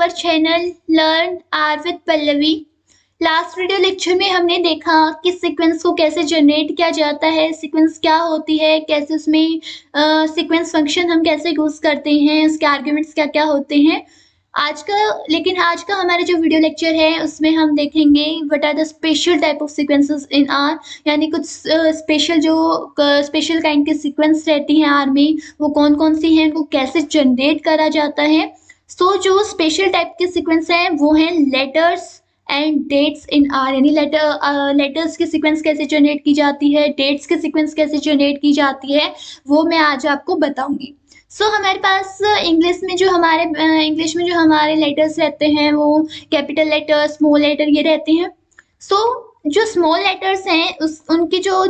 Our channel learn R with Pallavi. Last video lecture में हमने देखा कि सीक्वेंस को कैसे जनरेट किया जाता है, सीक्वेंस क्या होती है, कैसे उसमें सीक्वेंस फंक्शन हम कैसे यूज करते हैं, उसके आर्ग्यूमेंट्स क्या क्या होते हैं। आज का हमारा जो वीडियो लेक्चर है उसमें हम देखेंगे what are the special type of sequences in R, यानी कुछ स्पेशल काइंड के सीक्वेंस रहती हैं आर में, वो कौन कौन सी हैं, उनको कैसे जनरेट करा जाता है। जो स्पेशल टाइप के सीक्वेंस हैं वो हैं letters and dates in R, यानी लेटर्स की सीक्वेंस कैसे जनरेट की जाती है, डेट्स की सीक्वेंस कैसे जनरेट की जाती है, वो मैं आज आपको बताऊंगी। हमारे पास इंग्लिश में जो हमारे लेटर्स रहते हैं वो कैपिटल लेटर, स्मॉल लेटर ये रहते हैं। जो स्मॉल लेटर्स हैं उनकी जो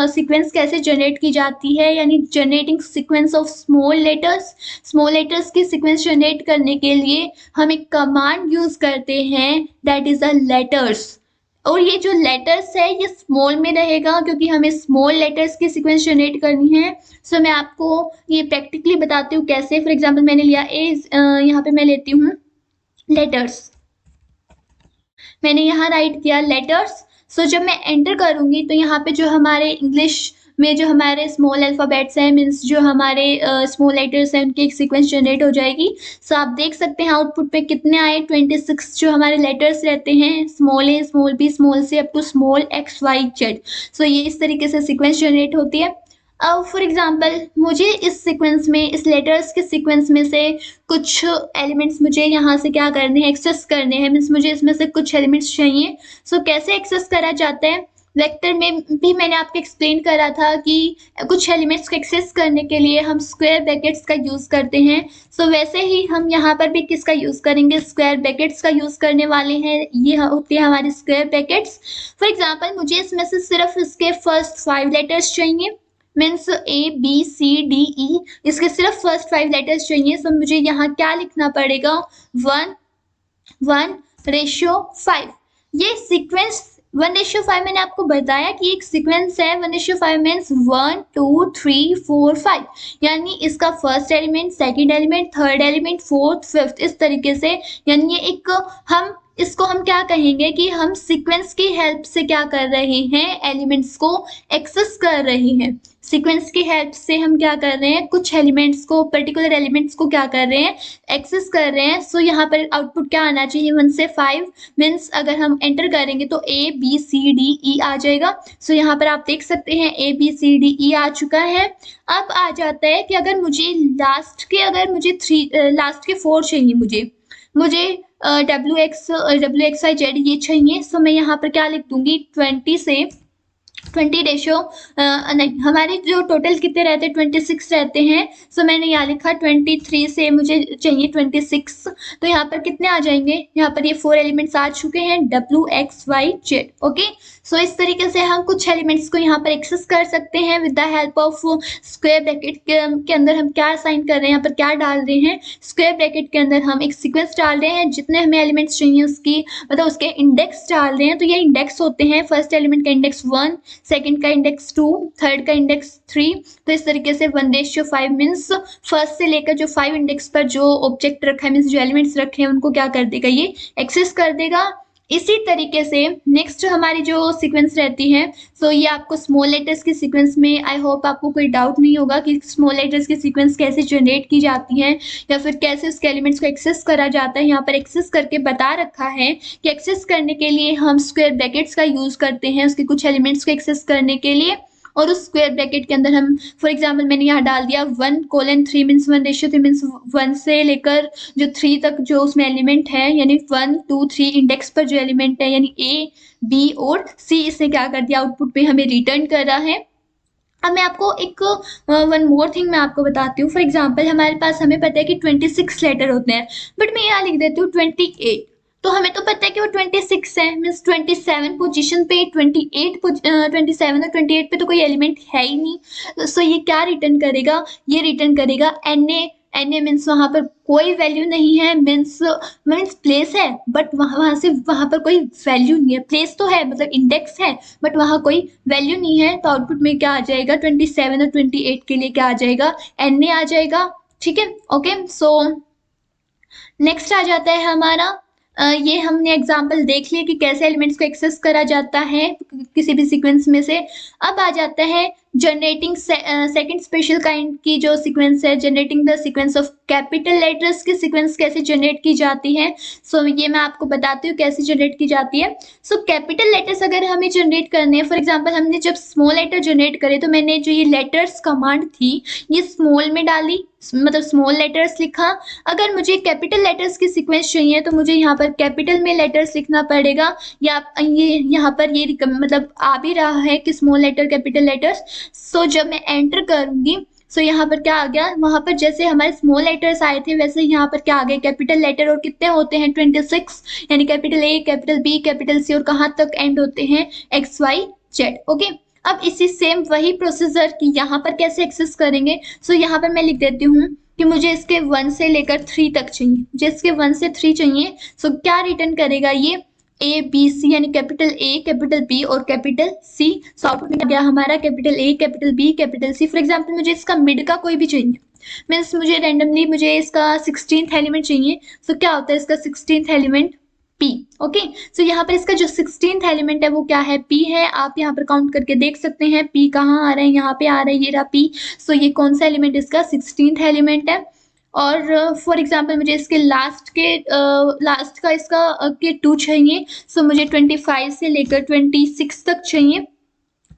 सीक्वेंस कैसे जनरेट की जाती है, यानी generating sequence of small letters की सीक्वेंस जनरेट करने के लिए हम एक कमांड यूज करते हैं, दैट इज अ लेटर्स। और ये जो लेटर्स है ये स्मॉल में रहेगा क्योंकि हमें स्मॉल लेटर्स की सीक्वेंस जनरेट करनी है। मैं आपको ये प्रैक्टिकली बताती हूँ कैसे। फॉर एग्जांपल मैंने लिया यहाँ पे मैं लेती हूँ लेटर्स, मैंने यहाँ राइट किया लेटर्स। जब मैं एंटर करूंगी तो यहाँ पे जो हमारे इंग्लिश में जो हमारे स्मॉल अल्फ़ाबेट्स हैं, मीन्स जो हमारे स्मॉल लेटर्स हैं, उनकी एक सीक्वेंस जनरेट हो जाएगी। आप देख सकते हैं आउटपुट पे कितने आए, 26 जो हमारे लेटर्स रहते हैं, small a, small b, small c up to small x y z. ये इस तरीके से सीक्वेंस जनरेट होती है। अब फॉर एग्जाम्पल मुझे इस सीक्वेंस में, इस लेटर्स के सीक्वेंस में से कुछ एलिमेंट्स मुझे यहाँ से क्या करने हैं, एक्सेस करने हैं, मीन्स मुझे इसमें से कुछ एलिमेंट्स चाहिए। कैसे एक्सेस करा जाता है, वेक्टर में भी मैंने आपको एक्सप्लेन करा था कि कुछ एलिमेंट्स को एक्सेस करने के लिए हम स्क्वायर ब्रैकेट्स का यूज करते हैं। वैसे ही हम यहाँ पर भी किसका यूज करेंगे, स्क्वायर ब्रैकेट्स का यूज करने वाले हैं। ये होते हैं हमारे स्क्वायर ब्रैकेट्स। फॉर एग्जाम्पल मुझे इसमें से सिर्फ इसके फर्स्ट 5 लेटर्स चाहिए, means a b c d e, इसके सिर्फ फर्स्ट 5 लेटर्स चाहिए। मुझे यहाँ क्या लिखना पड़ेगा, 1:1:5। ये सीक्वेंस 1:5 मैंने आपको बताया कि एक सीक्वेंस है। 1:5 मीन्स 1 2 3 4 5, यानी इसका first element, second element, third element, fourth, fifth, इस तरीके से। यानी ये एक इसको हम क्या कहेंगे कि हम सीक्वेंस की हेल्प से क्या कर रहे हैं, एलिमेंट्स को एक्सेस कर रहे हैं। सीक्वेंस की हेल्प से हम क्या कर रहे हैं, कुछ एलिमेंट्स को, पर्टिकुलर एलिमेंट्स को क्या कर रहे हैं, एक्सेस कर रहे हैं। यहाँ पर आउटपुट क्या आना चाहिए, 1 से 5, मीन्स अगर हम एंटर करेंगे तो ए बी सी डी ई आ जाएगा। यहाँ पर आप देख सकते हैं ए बी सी डी ई आ चुका है। अब आ जाता है कि अगर मुझे लास्ट के 4 चाहिए, मुझे डब्ल्यू एक्स वाई जेड ये चाहिए। मैं यहाँ पर क्या लिख दूंगी, 20 रेशो नहीं, हमारे जो टोटल कितने रहते हैं, 26 रहते हैं। मैंने यहाँ लिखा 23 से मुझे चाहिए 26। तो यहाँ पर कितने आ जाएंगे, यहाँ पर ये 4 एलिमेंट्स आ चुके हैं, WXYZ। ओके, इस तरीके से हम कुछ एलिमेंट्स को यहाँ पर एक्सेस कर सकते हैं with the help of square bracket के अंदर हम क्या साइन कर रहे हैं, यहाँ पर क्या डाल रहे हैं, स्क्वायर ब्रैकेट के अंदर हम एक सीक्वेंस डाल रहे हैं, जितने हमें एलिमेंट्स चाहिए उसकी मतलब उसके इंडेक्स डाल रहे हैं। तो ये इंडेक्स होते हैं, फर्स्ट एलिमेंट का इंडेक्स 1, सेकंड का इंडेक्स 2, थर्ड का इंडेक्स 3। तो इस तरीके से 1:5 मीन्स फर्स्ट से लेकर जो 5 इंडेक्स पर जो ऑब्जेक्ट रखा है, मीन्स जो एलिमेंट्स रखे हैं, उनको क्या कर देगा, ये एक्सेस कर देगा। इसी तरीके से नेक्स्ट हमारी जो सीक्वेंस रहती है, ये आपको स्मॉल लेटर्स की सीक्वेंस में, आई होप आपको कोई डाउट नहीं होगा कि स्मॉल लेटर्स की सीक्वेंस कैसे जनरेट की जाती है या फिर कैसे उसके एलिमेंट्स को एक्सेस करा जाता है। यहाँ पर एक्सेस करके बता रखा है कि एक्सेस करने के लिए हम स्क्वायर ब्रैकेट्स का यूज करते हैं उसके कुछ एलिमेंट्स को एक्सेस करने के लिए। और उस स्क्वायर ब्रैकेट के अंदर हम, फॉर एग्जाम्पल मैंने यहाँ डाल दिया 1:3 मीन्स 1:3 मीन्स 1 से लेकर जो 3 तक जो उसमें एलिमेंट है, यानी 1 2 3 इंडेक्स पर जो एलिमेंट है, यानी ए बी और सी, इसने क्या कर दिया, आउटपुट पे हमें रिटर्न कर रहा है। अब मैं आपको एक वन मोर थिंग मैं आपको बताती हूँ। फॉर एग्जाम्पल हमारे पास, हमें पता है कि 26 लेटर होते हैं, बट मैं यहाँ लिख देती हूँ 28। तो हमें तो पता है कि वो 26 है, मीन्स 27 पोजीशन पे 27 और 28 पे तो कोई एलिमेंट है ही नहीं। ये क्या रिटर्न करेगा, ये रिटर्न करेगा NA मीन्स वहाँ पर कोई वैल्यू नहीं है, मीन्स प्लेस है बट वहाँ पर कोई वैल्यू नहीं है। प्लेस तो है, मतलब इंडेक्स है, बट वहाँ कोई वैल्यू नहीं है। तो आउटपुट में क्या आ जाएगा, 27 और 28 के लिए क्या आ जाएगा, NA आ जाएगा। ठीक है, ओके। नेक्स्ट आ जाता है हमारा ये हमने एग्जांपल देख लिया कि कैसे एलिमेंट्स को एक्सेस करा जाता है किसी भी सीक्वेंस में से। अब आ जाता है जनरेटिंग सेकंड स्पेशल काइंड की जो सीक्वेंस है, generating the sequence of capital letters की सीक्वेंस कैसे जनरेट की जाती है। सो ये मैं आपको बताती हूँ कैसे जनरेट की जाती है। सो कैपिटल लेटर्स अगर हमें जनरेट करने हैं, फॉर एग्जाम्पल हमने जब स्मॉल लेटर जनरेट करे तो मैंने जो ये लेटर्स कमांड थी ये स्मॉल में डाली, मतलब स्मॉल लेटर्स लिखा। अगर मुझे कैपिटल लेटर्स की सीक्वेंस चाहिए तो मुझे यहाँ पर कैपिटल में लेटर्स लिखना पड़ेगा, या ये यहाँ पर ये मतलब आ भी रहा है कि स्मॉल लेटर कैपिटल लेटर्स। सो जब मैं एंटर करूंगी सो यहाँ पर क्या आ गया, वहां पर जैसे हमारे स्मॉल लेटर्स आए थे वैसे यहाँ पर क्या आ गए कैपिटल लेटर, और कितने होते हैं 26, यानी capital A, capital B, capital C, और कहाँ तक एंड होते हैं XYZ। ओके, अब इसी सेम वही प्रोसीजर कि यहाँ पर कैसे एक्सेस करेंगे। सो यहाँ पर मैं लिख देती हूँ कि मुझे इसके 1 से लेकर 3 तक चाहिए, मुझे इसके 1 से 3 चाहिए। सो क्या रिटर्न करेगा ये ABC, यानी कैपिटल A, कैपिटल B और कैपिटल C। सो आउटपुट में गया हमारा capital A, capital B, capital C। For example मुझे इसका मिड का कोई भी चाहिए, मीन्स मुझे रैंडमली मुझे इसका 16th एलिमेंट चाहिए। सो क्या होता है इसका 16th एलिमेंट P। ओके, सो यहाँ पर इसका जो 16th एलिमेंट है वो क्या है, P है। आप यहाँ पर काउंट करके देख सकते हैं P कहाँ आ रहा है, यहाँ पे आ रहा है, ये रहा P। सो ये कौन सा एलिमेंट इसका 16th एलिमेंट है। और फॉर एग्जाम्पल मुझे इसके लास्ट का इसका के 2 चाहिए। सो मुझे 25 से लेकर 26 तक चाहिए।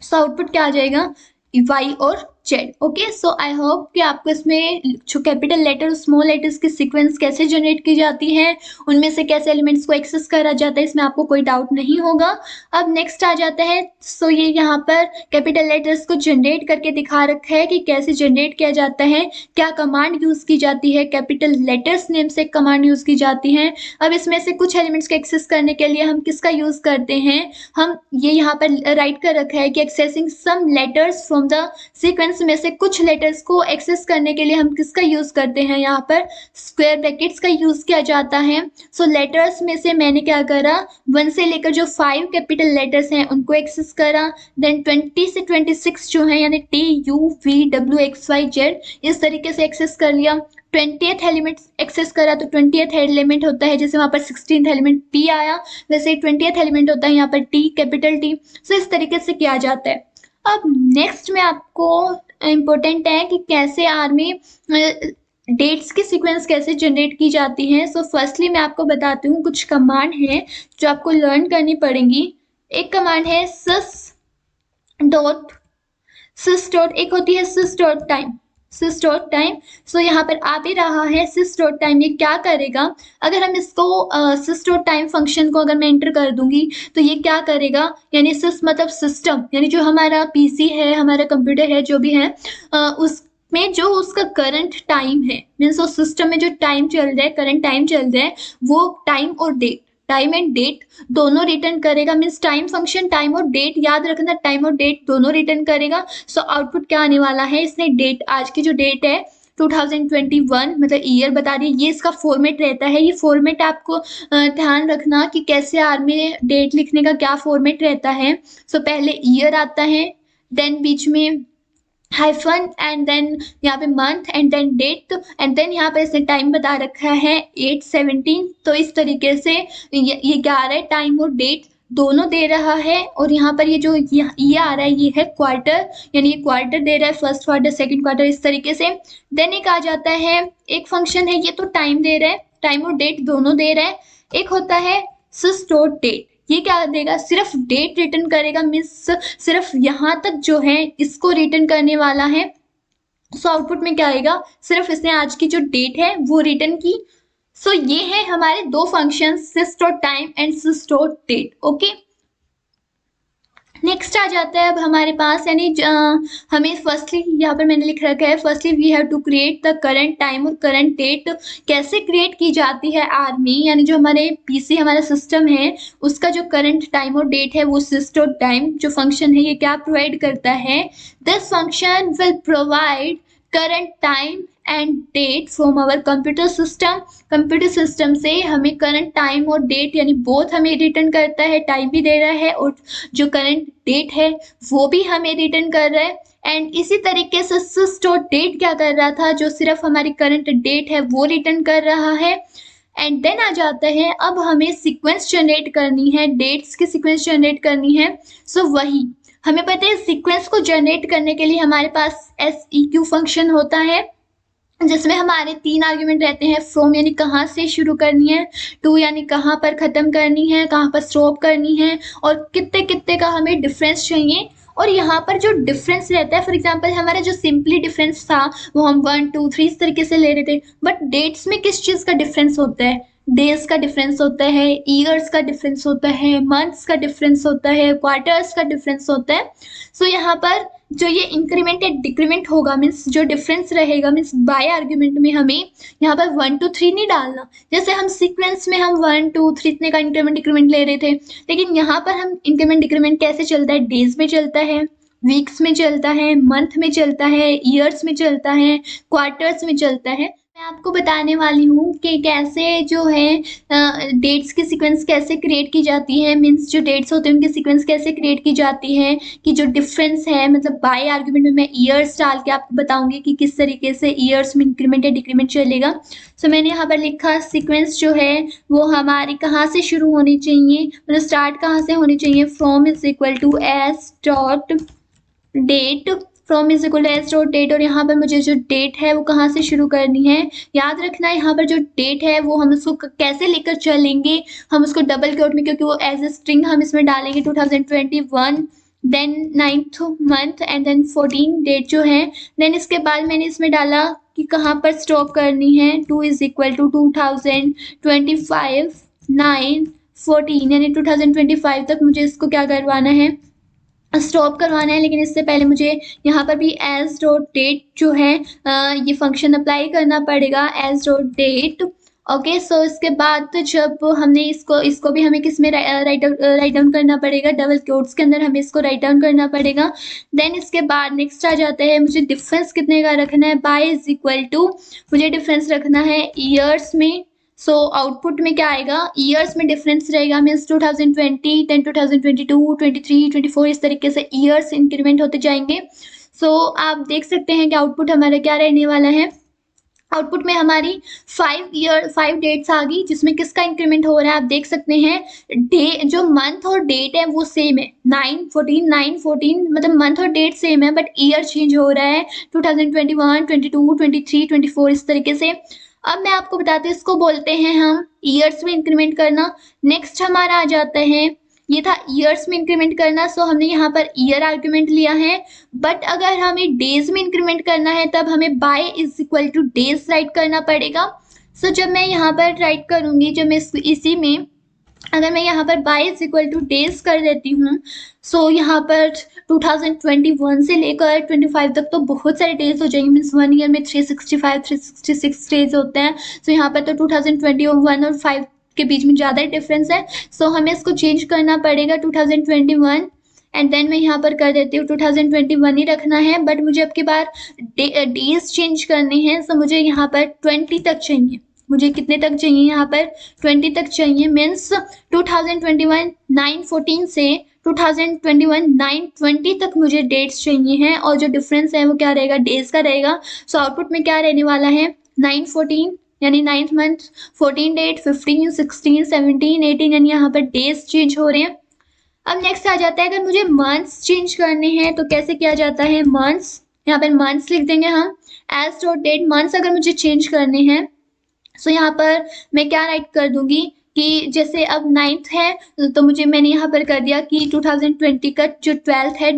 सो आउटपुट क्या आ जाएगा, Y और Z। Okay, so I hope कि आपको इसमें जो कैपिटल लेटर स्मॉल लेटर्स की सीक्वेंस कैसे जनरेट की जाती है, उनमें से कैसे एलिमेंट्स को एक्सेस करा जाता है, इसमें आपको कोई डाउट नहीं होगा। अब नेक्स्ट आ जाता है, सो ये यहाँ पर कैपिटल लेटर्स को जनरेट करके दिखा रखा है कि कैसे जनरेट किया जाता है, क्या कमांड यूज की जाती है, कैपिटल लेटर्स नेम से कमांड यूज की जाती है। अब इसमें से कुछ एलिमेंट्स को एक्सेस करने के लिए हम किसका यूज करते हैं, हम ये यहाँ पर राइट कर रखा है कि accessing some letters from the sequence में से कुछ लेटर्स को एक्सेस करने के लिए हम किसका यूज करते हैं, यहाँ पर स्क्वायर ब्रैकेट्स का यूज किया जाता है। सो लेटर्स में से मैंने क्या करा, 1 से लेकर जो 5 कैपिटल लेटर्स हैं उनको एक्सेस करा। देन 20 से 26 जो है यानी TUVWXYZ इस तरीके से एक्सेस कर लिया। 20th एलिमेंट एक्सेस करा तो 20th एलिमेंट होता है, जैसे वहां पर 16th एलिमेंट P आया वैसे 20th एलिमेंट होता है यहाँ पर T, कैपिटल T। सो इस तरीके से किया जाता है। अब नेक्स्ट में आपको इम्पोर्टेंट है कि कैसे आर में डेट्स की सीक्वेंस कैसे जनरेट की जाती है। सो फर्स्टली मैं आपको बताती हूँ कुछ कमांड है जो आपको लर्न करनी पड़ेंगी। एक कमांड है sys डॉट, एक होती है sys डॉट टाइम। सो यहाँ पर आ भी रहा है sys डॉट टाइम। ये क्या करेगा, अगर हम इसको sys डॉट टाइम फंक्शन को अगर मैं एंटर कर दूंगी तो ये क्या करेगा, यानी sys मतलब सिस्टम, यानी जो हमारा PC है, हमारा कंप्यूटर है, जो भी है उसमें जो उसका करंट टाइम है, मीन्स उस सिस्टम में जो टाइम चल रहा है, करंट टाइम चल रहा है, वो टाइम एंड डेट दोनों रिटर्न करेगा। मीन्स टाइम फंक्शन टाइम और डेट, याद रखना टाइम और डेट दोनों रिटर्न करेगा। सो आउटपुट क्या आने वाला है, इसने डेट, आज की जो डेट है 2021 मतलब ईयर बता रही है, ये इसका फॉर्मेट रहता है। ये फॉर्मेट आपको ध्यान रखना कि कैसे आर में डेट लिखने का क्या फॉर्मेट रहता है। सो पहले ईयर आता है, देन बीच में हाइफन, एंड देन यहाँ पे month, and then date, and then यहाँ पे इसने टाइम बता रखा है 8:17। तो इस तरीके से ये क्या आ रहा है, टाइम और डेट दोनों दे रहा है। और यहाँ पर ये जो ये आ रहा है ये है क्वार्टर, यानी ये क्वार्टर दे रहा है, फर्स्ट क्वार्टर, सेकंड क्वार्टर, इस तरीके से। देन एक आ जाता है, एक फंक्शन है, ये तो टाइम दे रहा है, टाइम और डेट दोनों दे रहा है। एक होता है sys डॉट डेट, ये क्या देगा, सिर्फ डेट रिटर्न करेगा, मीन्स सिर्फ यहाँ तक जो है इसको रिटर्न करने वाला है। सो आउटपुट में क्या आएगा, सिर्फ इसने आज की जो डेट है वो रिटर्न की। सो ये है हमारे दो function, sys dot time and sys dot date. Okay, next आ जाता है अब हमारे पास, यानी हमें फर्स्टली यहाँ पर मैंने लिख रखा है, firstly we have to create the current time और करंट डेट। कैसे क्रिएट की जाती है आर में, यानी जो हमारे पीसी हमारा सिस्टम है उसका जो करंट टाइम और डेट है वो sys डॉट टाइम जो फंक्शन है ये क्या प्रोवाइड करता है, this function will provide current time and date from our computer system. Computer system से हमें करंट टाइम और डेट यानी बोथ हमें रिटर्न करता है, टाइम भी दे रहा है और जो करंट डेट है वो भी हमें रिटर्न कर रहा है। एंड इसी तरीके से sys डॉट डेट क्या कर रहा था, जो सिर्फ हमारी करंट डेट है वो रिटर्न कर रहा है। एंड देन आ जाता है अब हमें सीक्वेंस जनरेट करनी है, डेट्स की सीक्वेंस जनरेट करनी है। सो वही हमें पता है सीक्वेंस को जनरेट करने के लिए हमारे पास SEQ फंक्शन होता है, जिसमें हमारे 3 आर्ग्यूमेंट रहते हैं। फ्रॉम यानी कहाँ से शुरू करनी है, टू यानी कहाँ पर ख़त्म करनी है, कहाँ पर स्टॉप करनी है, और कितने कितने का हमें डिफरेंस चाहिए। और यहाँ पर जो डिफरेंस रहता है, फॉर एग्जांपल हमारा जो सिंपली डिफरेंस था वो हम 1 2 3 इस तरीके से ले रहे थे, बट डेट्स में किस चीज़ का डिफरेंस होता है, डेज का डिफरेंस होता है, ईयर्स का डिफरेंस होता है, मंथ्स का डिफरेंस होता है, क्वार्टर्स का डिफरेंस होता है। सो यहाँ पर जो ये इंक्रीमेंट या डिक्रीमेंट होगा, मीन्स जो डिफरेंस रहेगा, मीन्स बाय आर्ग्यूमेंट में हमें यहाँ पर 1 2 3 नहीं डालना। जैसे हम सीक्वेंस में हम 1 2 3 इतने का इंक्रीमेंट डिक्रीमेंट ले रहे थे, लेकिन यहाँ पर हम इंक्रीमेंट डिक्रीमेंट कैसे चलता है, डेज में चलता है, वीक्स में चलता है, मंथ में चलता है, ईयर्स में चलता है, क्वार्टर्स में चलता है। मैं आपको बताने वाली हूँ कि कैसे जो है डेट्स की सीक्वेंस कैसे क्रिएट की जाती है, मीन्स जो डेट्स होते हैं उनकी सीक्वेंस कैसे क्रिएट की जाती है, कि जो डिफरेंस है मतलब बाय आर्ग्यूमेंट में मैं ईयर्स डाल के आपको बताऊंगी कि किस तरीके से ईयर्स में इंक्रीमेंट या डिक्रीमेंट चलेगा। सो मैंने यहाँ पर लिखा सीक्वेंस जो है वो हमारी कहाँ से शुरू होनी चाहिए, मतलब स्टार्ट कहाँ से होनी चाहिए, from is equal to s dot date, from is equal to s dot date. और यहाँ पर मुझे जो डेट है वो कहाँ से शुरू करनी है, याद रखना है यहाँ पर जो डेट है वो हम उसको कैसे लेकर चलेंगे, हम उसको डबल कोट में, क्योंकि वो एज ए स्ट्रिंग हम इसमें डालेंगे 2021, then 9th month and then 14 date जो है। देन इसके बाद मैंने इसमें डाला कि कहाँ पर स्टॉप करनी है, 2 इज इक्वल टू 2025 9 14, यानी 2025 तक मुझे इसको क्या करवाना है, स्टॉप करवाना है। लेकिन इससे पहले मुझे यहाँ पर भी एज डॉट डेट जो है ये फंक्शन अप्लाई करना पड़ेगा, एज डॉट डेट। ओके, सो इसके बाद तो जब हमने इसको भी हमें किस में राइट डाउन करना पड़ेगा, डबल कोट्स के अंदर हमें इसको राइट डाउन करना पड़ेगा। देन इसके बाद नेक्स्ट आ जाता है मुझे डिफरेंस कितने का रखना है, बाय इज इक्वल टू मुझे डिफरेंस रखना है ईयर्स में। सो आउटपुट में क्या आएगा, ईयर्स में डिफरेंस रहेगा, मीन्स 2020 देन 2022 23 24 इस तरीके से ईयर्स इंक्रीमेंट होते जाएंगे। सो आप देख सकते हैं कि आउटपुट हमारा क्या रहने वाला है। आउटपुट में हमारी 5 डेट्स आ गई, जिसमें किसका इंक्रीमेंट हो रहा है आप देख सकते हैं, डे जो मंथ और डेट है वो सेम है, 9 14 9 14, मतलब मंथ और डेट सेम है बट ईयर चेंज हो रहा है, 2021 22 23 24 इस तरीके से। अब मैं आपको बताती हूँ, इसको बोलते हैं हम ईयर्स में इंक्रीमेंट करना। नेक्स्ट हमारा आ जाता है, ये था ईयर्स में इंक्रीमेंट करना, सो हमने यहाँ पर ईयर आर्ग्यूमेंट लिया है। बट अगर हमें डेज में इंक्रीमेंट करना है तब हमें by is equal to days write करना पड़ेगा। सो जब मैं यहाँ पर राइट करूँगी, जब मैं इसी में अगर मैं यहाँ पर by is equal to days कर देती हूँ, सो यहाँ पर 2021 से लेकर 25 तक तो बहुत सारे डेज हो जाएंगे, मीन्स 1 ईयर में 365 366 डेज होते हैं। सो यहाँ पर तो 2021 और 5 के बीच में ज़्यादा डिफरेंस है। सो हमें इसको चेंज करना पड़ेगा 2021, एंड देन मैं यहाँ पर कर देती हूँ 2021 ही रखना है, बट मुझे अब की बार डेज चेंज करने हैं। सो मुझे यहाँ पर 20 तक चाहिए, मुझे कितने तक चाहिए, यहाँ पर 20 तक चाहिए, मीन्स 2021 9/14 से 2021 9/20 तक मुझे डेट्स चाहिए हैं, और जो डिफरेंस है वो क्या रहेगा, डेज का रहेगा। सो आउटपुट में क्या रहने वाला है, 9/14 यानी 9th मंथ, 14 डेट, 15 16 17 18, यानी यहाँ पर डेज चेंज हो रहे हैं। अब नेक्स्ट आ जाता है, अगर मुझे मंथ्स चेंज करने हैं तो कैसे किया जाता है, मंथ्स, यहाँ पर मंथ्स लिख देंगे हम, एज डॉट डेट मंथ्स अगर मुझे चेंज करने हैं। सो यहाँ पर मैं क्या राइट कर दूंगी कि जैसे अब 9th है तो मुझे मैंने यहाँ पर कर दिया कि 2020 का जो 12th है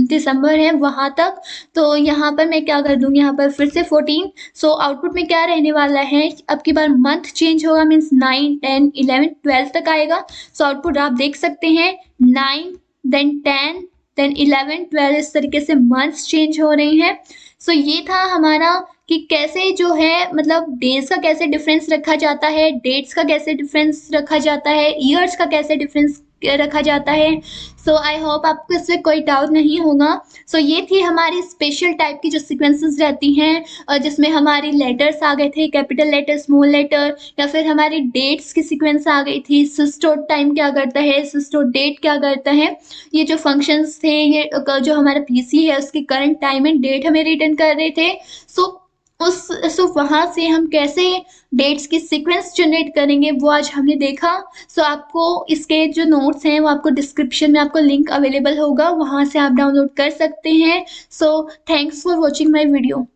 दिसंबर है वहाँ तक, तो यहाँ पर मैं क्या कर दूंगी, यहाँ पर फिर से 14। सो आउटपुट में क्या रहने वाला है, अब की बार मंथ चेंज होगा, मीन्स 9 10 11 12 तक आएगा। सो आउटपुट आप देख सकते हैं 9 देन 10 देन 11 12 इस तरीके से मंथ्स चेंज हो रहे हैं। सो ये था हमारा कि कैसे जो है मतलब डेज का कैसे डिफरेंस रखा जाता है, डेट्स का कैसे डिफरेंस रखा जाता है, ईयर्स का कैसे डिफरेंस रखा जाता है। सो आई होप आपको इसमें कोई डाउट नहीं होगा। सो ये थी हमारी स्पेशल टाइप की जो सीक्वेंसेस रहती हैं, और जिसमें हमारी लेटर्स आ गए थे, कैपिटल लेटर, स्मॉल लेटर, या फिर हमारी डेट्स की सीक्वेंस आ गई थी, सिस्टोड टाइम क्या करता है, सिस्टोड डेट क्या करता है। ये जो फंक्शंस थे, ये जो हमारा पीसी है उसकी करंट टाइम एंड डेट हमें रिटर्न कर रहे थे। सो सो वहाँ से हम कैसे डेट्स की सीक्वेंस जनरेट करेंगे वो आज हमने देखा। सो आपको इसके जो नोट्स हैं वो आपको डिस्क्रिप्शन में आपको लिंक अवेलेबल होगा, वहाँ से आप डाउनलोड कर सकते हैं। So thanks for watching my video.